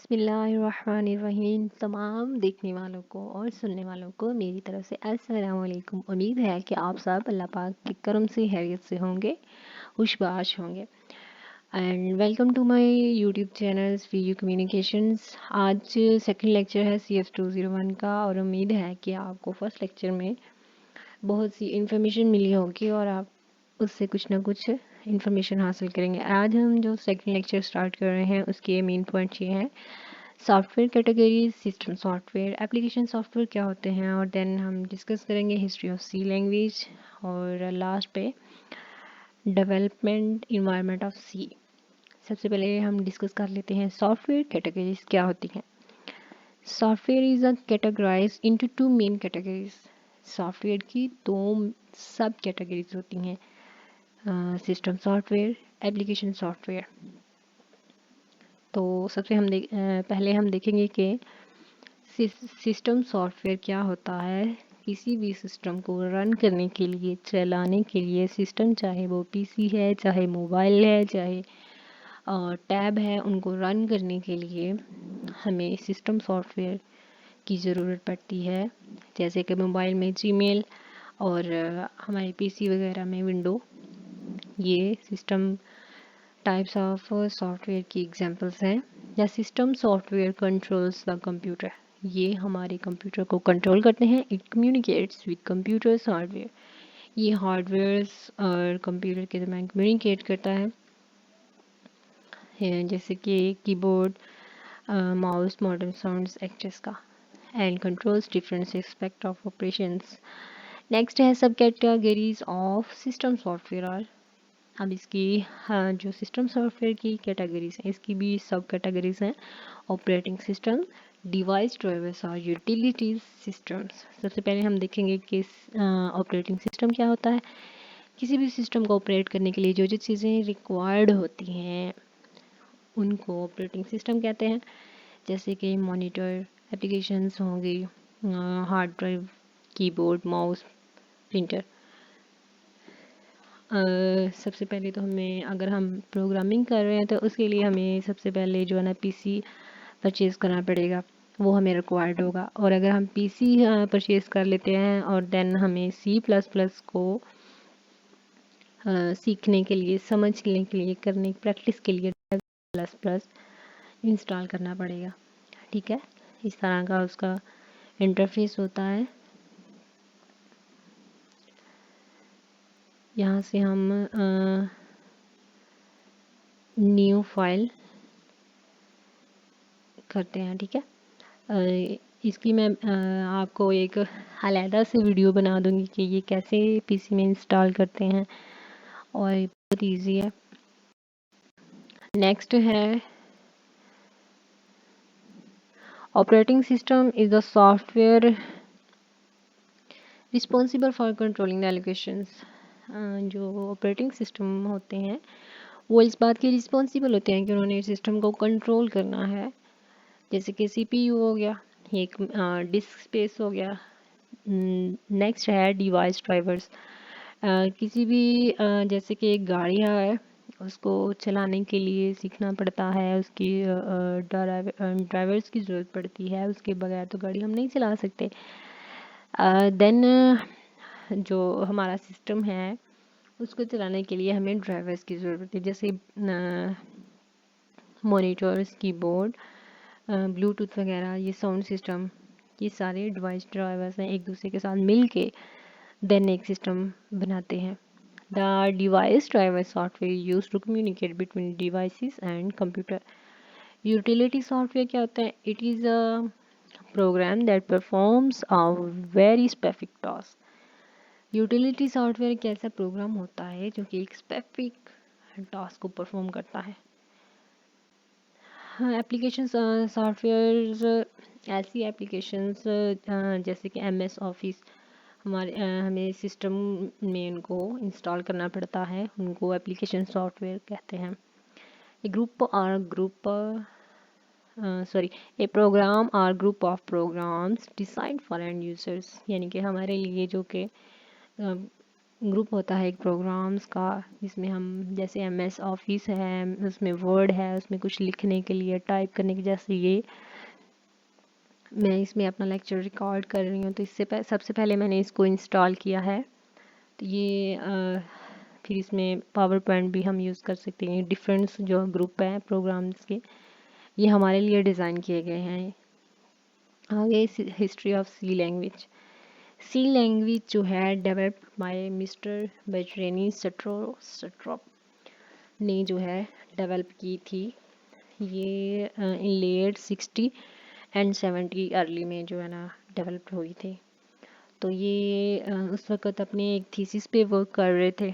बिस्मिल्लाहिर्रहमानिर्रहीम। तमाम देखने वालों को और सुनने वालों को मेरी तरफ से अस्सलाम वालेकुम। उम्मीद है कि आप सब अल्लाह पाक के करम से खैरियत से होंगे, खुशबाश होंगे। And welcome to my YouTube channel VU communications. आज सेकंड लेक्चर है CF 201 का और उम्मीद है कि आपको फर्स्ट लेक्चर में बहुत सी इन्फॉर्मेशन मिली होगी और आप उससे कुछ ना कुछ इन्फॉर्मेशन हासिल करेंगे। आज हम जो सेकंड लेक्चर स्टार्ट कर रहे हैं उसके मेन पॉइंट ये हैं: software categories, system software, application software क्या होते हैं, और देन हम डिस्कस करेंगे हिस्ट्री ऑफ सी लैंग्वेज, और लास्ट पे डेवलपमेंट इन्वायरमेंट ऑफ सी। सबसे पहले हम डिस्कस कर लेते हैं सॉफ्टवेयर कैटेगरीज क्या होती हैं। Software is a categorize into two main categories. Software की दो सब कैटेगरीज होती हैं: सिस्टम सॉफ्टवेयर, एप्लीकेशन सॉफ्टवेयर। तो सबसे पहले हम देखेंगे कि सिस्टम सॉफ्टवेयर क्या होता है। किसी भी सिस्टम को रन करने के लिए, चलाने के लिए, सिस्टम चाहे वो पीसी है, चाहे मोबाइल है, चाहे टैब है, उनको रन करने के लिए हमें सिस्टम सॉफ्टवेयर की ज़रूरत पड़ती है। जैसे कि मोबाइल में जीमेल और हमारे पीसी वगैरह में विंडो, ये सिस्टम टाइप्स ऑफ सॉफ्टवेयर की एग्जांपल्स हैं। या system software controls the computer, ये हमारे कंप्यूटर को कंट्रोल करते हैं। It communicates with computers hardware, ये हार्डवेयर्स और कंप्यूटर के दरमियान कम्युनिकेट करता है। जैसे कि keyboard, mouse, modern sounds actress का, and controls different aspect of operations. Next है sub categories of system software. और अब इसकी जो सिस्टम सॉफ्टवेयर की कैटेगरीज हैं, इसकी भी सब कैटेगरीज हैं: ऑपरेटिंग सिस्टम, डिवाइस ड्राइवर्स और यूटिलिटीज सिस्टम्स। सबसे पहले हम देखेंगे कि ऑपरेटिंग सिस्टम क्या होता है। किसी भी सिस्टम को ऑपरेट करने के लिए जो जो चीज़ें रिक्वायर्ड होती हैं उनको ऑपरेटिंग सिस्टम कहते हैं। जैसे कि मॉनिटर, एप्लीकेशंस होंगी, hard drive, keyboard, mouse, printer. सबसे पहले तो हमें, अगर हम प्रोग्रामिंग कर रहे हैं तो उसके लिए हमें सबसे पहले जो है ना पीसी परचेज़ करना पड़ेगा, वो हमें रिक्वायर्ड होगा। और अगर हम पीसी परचेज़ कर लेते हैं और देन हमें C++ को सीखने के लिए, समझने के लिए, करने प्रैक्टिस के लिए प्लस इंस्टॉल करना पड़ेगा। ठीक है, इस तरह का उसका इंटरफेस होता है। यहाँ से हम न्यू फाइल करते हैं। ठीक है, इसकी मैं आपको एक अलहदा से वीडियो बना दूंगी कि ये कैसे पीसी में इंस्टॉल करते हैं, और बहुत इजी है। नेक्स्ट है operating system is the software responsible for controlling the allocations. जो ऑपरेटिंग सिस्टम होते हैं वो इस बात के रिस्पॉन्सिबल होते हैं कि उन्होंने सिस्टम को कंट्रोल करना है। जैसे कि CPU हो गया, एक डिस्क स्पेस हो गया। नेक्स्ट है डिवाइस ड्राइवर्स। किसी भी जैसे कि एक गाड़ी है, उसको चलाने के लिए सीखना पड़ता है, उसकी ड्राइवर्स की ज़रूरत पड़ती है, उसके बगैर तो गाड़ी हम नहीं चला सकते। देन जो हमारा सिस्टम है उसको चलाने के लिए हमें ड्राइवर्स की ज़रूरत पड़ती है, जैसे मॉनिटर्स, कीबोर्ड, ब्लूटूथ वगैरह, ये साउंड सिस्टम, ये सारे डिवाइस ड्राइवर्स हैं, एक दूसरे के साथ मिल के देन एक सिस्टम बनाते हैं। The device driver software use to communicate between devices and computer. Utility software क्या होता है? It is a program that performs a very specific task. Utility software एक ऐसा प्रोग्राम होता है जो कि एक स्पेसिफिक टास्क को परफॉर्म करता है। एप्लीकेशन सॉफ्टवेयर्स, ऐसी एप्लीकेशंस जैसे कि MS ऑफिस, हमें सिस्टम में उनको इंस्टॉल करना पड़ता है, उनको एप्लीकेशन सॉफ्टवेयर कहते हैं। ए ग्रुप और ग्रुप ए प्रोग्राम और group of programs design for end users, यानी कि हमारे लिए जो कि ग्रुप होता है एक प्रोग्राम्स का, जिसमें हम जैसे MS ऑफिस है, उसमें वर्ड है, उसमें कुछ लिखने के लिए, टाइप करने के, जैसे ये मैं इसमें अपना लेक्चर रिकॉर्ड कर रही हूँ, तो सबसे पहले मैंने इसको इंस्टॉल किया है। तो ये फिर इसमें पावर पॉइंट भी हम यूज़ कर सकते हैं। डिफरेंट जो ग्रुप है प्रोग्राम्स के, ये हमारे लिए डिज़ाइन किए गए हैं। आगे history of C language. C language जो है developed by mister Bjarne Stroustrup ने जो है डेवलप की थी। ये इन लेट 60 एंड 70 अर्ली में जो है ना डेवलप हुई थी। तो ये उस वक़्त अपने एक थीसिस पे वर्क कर रहे थे,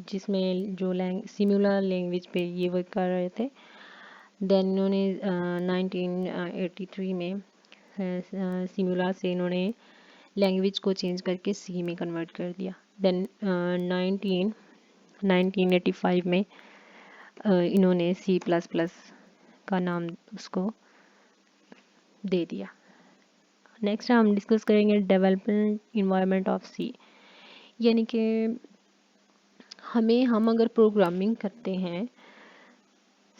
जिसमें जो सिमुलर लैंग्वेज पे ये वर्क कर रहे थे। देन इन्होंने 1983 में सिमुला से इन्होंने लैंग्वेज को चेंज करके सी में कन्वर्ट कर दिया। देन 1985 में इन्होंने C++ का नाम उसको दे दिया। नेक्स्ट हम डिस्कस करेंगे डेवलपमेंट इन्वायरमेंट ऑफ सी, यानी कि हम अगर प्रोग्रामिंग करते हैं,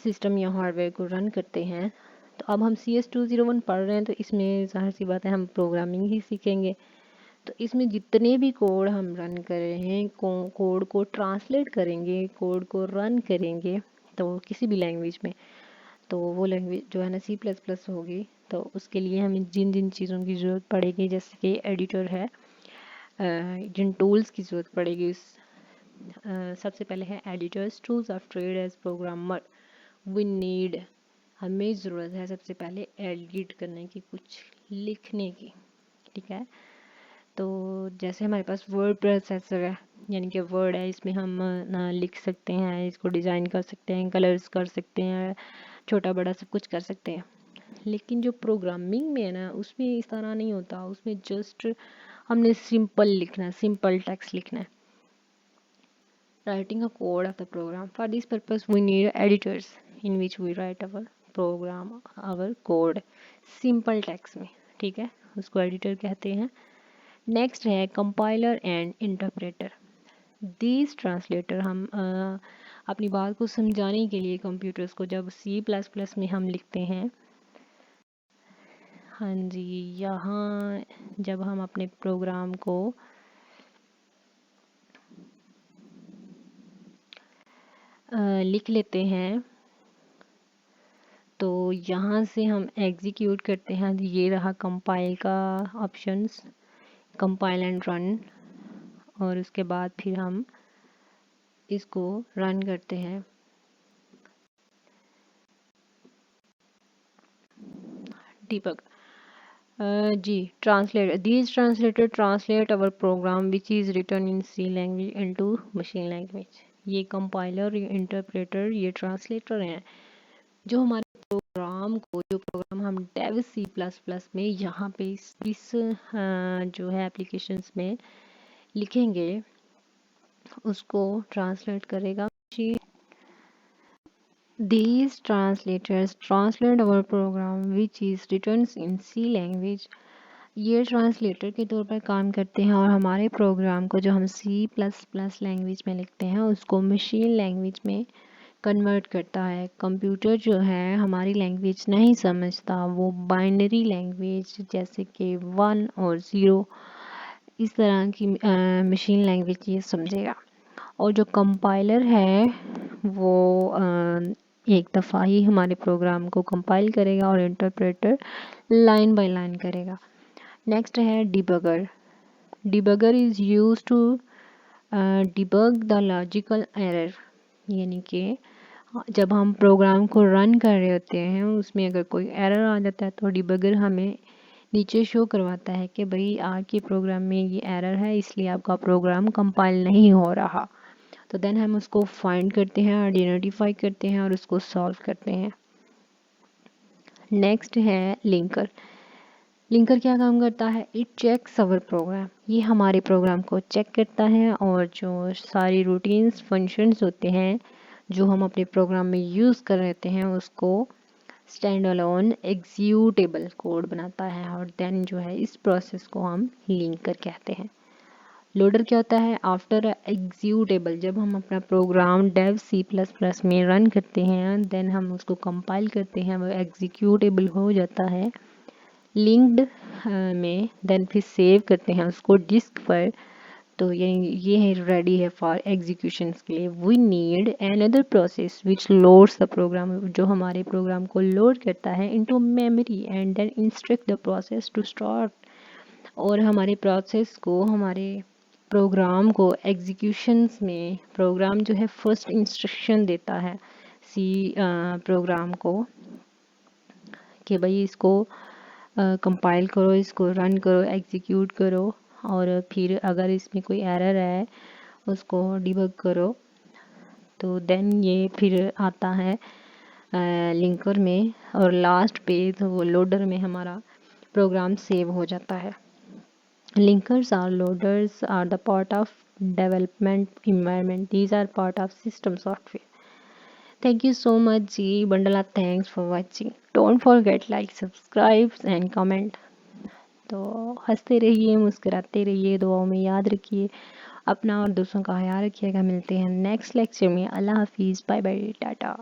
सिस्टम या हार्डवेयर को रन करते हैं, तो अब हम CS201 पढ़ रहे हैं, तो इसमें ज़ाहिर सी बात है हम प्रोग्रामिंग ही सीखेंगे। तो इसमें जितने भी कोड हम रन कर रहे हैं, कोड को ट्रांसलेट करेंगे, कोड को रन करेंगे, तो किसी भी लैंग्वेज में, तो वो लैंग्वेज जो है ना C++ होगी। तो उसके लिए हमें जिन जिन चीज़ों की ज़रूरत पड़ेगी, जैसे कि एडिटर है, जिन टूल्स की ज़रूरत पड़ेगी, सबसे पहले है editors, tools of trade as programmer we need. हमें ज़रूरत है सबसे पहले एडिट करने की, कुछ लिखने की, ठीक है। तो जैसे हमारे पास वर्ड प्रोसेसर है, यानी कि वर्ड है, इसमें हम ना लिख सकते हैं, इसको डिज़ाइन कर सकते हैं, कलर्स कर सकते हैं, छोटा बड़ा सब कुछ कर सकते हैं। लेकिन जो प्रोग्रामिंग में है ना, उसमें इस तरह नहीं होता। उसमें जस्ट हमने सिंपल लिखना है, सिंपल टेक्स्ट लिखना है। Writing a code of the program, for this purpose we need editors in which we write our program, our code, simple text में, ठीक है, उसको एडिटर कहते हैं। नेक्स्ट है compiler and interpreter. These translator हम अपनी बात को समझाने के लिए कंप्यूटर्स को जब C++ में हम लिखते हैं, हाँ जी, यहाँ जब हम अपने प्रोग्राम को लिख लेते हैं, तो यहाँ से हम एग्जीक्यूट करते हैं। ये रहा कंपाइल का ऑप्शंस, कंपाइल एंड रन, और उसके बाद फिर हम इसको रन करते हैं। Deepak ji, translate, these translator translate our program which is written in C language into machine language. ये कंपाइलर, ये इंटरप्रेटर, ये ट्रांसलेटर हैं जो हमारे प्रोग्राम को, जो प्रोग्राम हम डेव C++ में यहाँ पे इस जो है एप्लीकेशंस में लिखेंगे, उसको ट्रांसलेट करेगा। These translators translate our program which is written in C language। ये ट्रांसलेटर के तौर पर काम करते हैं और हमारे प्रोग्राम को जो हम C++ लैंग्वेज में लिखते हैं उसको मशीन लैंग्वेज में कन्वर्ट करता है। कंप्यूटर जो है हमारी लैंग्वेज नहीं समझता, वो बाइनरी लैंग्वेज जैसे कि 1 और 0 इस तरह की मशीन लैंग्वेज ये समझेगा। और जो कंपाइलर है वो एक दफ़ा ही हमारे प्रोग्राम को कंपाइल करेगा और इंटरप्रेटर लाइन बाय लाइन करेगा। नेक्स्ट है debugger. Debugger is use to debug the logical error, यानी कि जब हम प्रोग्राम को रन कर रहे होते हैं, उसमें अगर कोई एरर आ जाता है तो डिबगर हमें नीचे शो करवाता है कि भाई आपके प्रोग्राम में ये एरर है, इसलिए आपका प्रोग्राम कंपाइल नहीं हो रहा। तो देन हम उसको फाइंड करते हैं, आइडेंटिफाई करते हैं और उसको सॉल्व करते हैं। नेक्स्ट है लिंकर। लिंकर क्या काम करता है? It checks our program. ये हमारे प्रोग्राम को चेक करता है और जो सारी रूटीन्स फंक्शंस होते हैं जो हम अपने प्रोग्राम में यूज़ कर रहे हैं उसको स्टैंड अलोन एग्जीक्यूटेबल कोड बनाता है, और देन जो है इस प्रोसेस को हम लिंकर कहते हैं। लोडर क्या होता है? आफ्टर एग्जीक्यूटेबल, जब हम अपना program Dev C plus plus में रन करते हैं, देन हम उसको कंपाइल करते हैं, वो एग्जीक्यूटेबल हो जाता है लिंक्ड में, देन फिर सेव करते हैं उसको डिस्क पर, तो ये है रेडी है फॉर एग्जीक्यूशन के लिए। We need another process which loads the program, जो हमारे प्रोग्राम को लोड करता है into memory and then instruct the process to start, और हमारे प्रोसेस को, हमारे प्रोग्राम को एग्जीक्यूशंस में, प्रोग्राम जो है फर्स्ट इंस्ट्रक्शन देता है सी प्रोग्राम को कि भाई इसको कंपाइल करो, इसको रन करो, एग्जीक्यूट करो, और फिर अगर इसमें कोई एरर है उसको डिबग करो। तो देन ये फिर आता है लिंकर में, और लास्ट पे तो वो लोडर में हमारा प्रोग्राम सेव हो जाता है। Linkers or loaders are the part of development environment. These are part of system software. Thank you so much ji Bandla, thanks for watching. Don't forget like, subscribe and comment. तो हंसते रहिए, मुस्कुराते रहिए, दुआओं में याद रखिए अपना और दूसरों का ख्याल रखिएगा। मिलते हैं नेक्स्ट लेक्चर में। अल्लाह हाफिज़, बाय बाय, टाटा।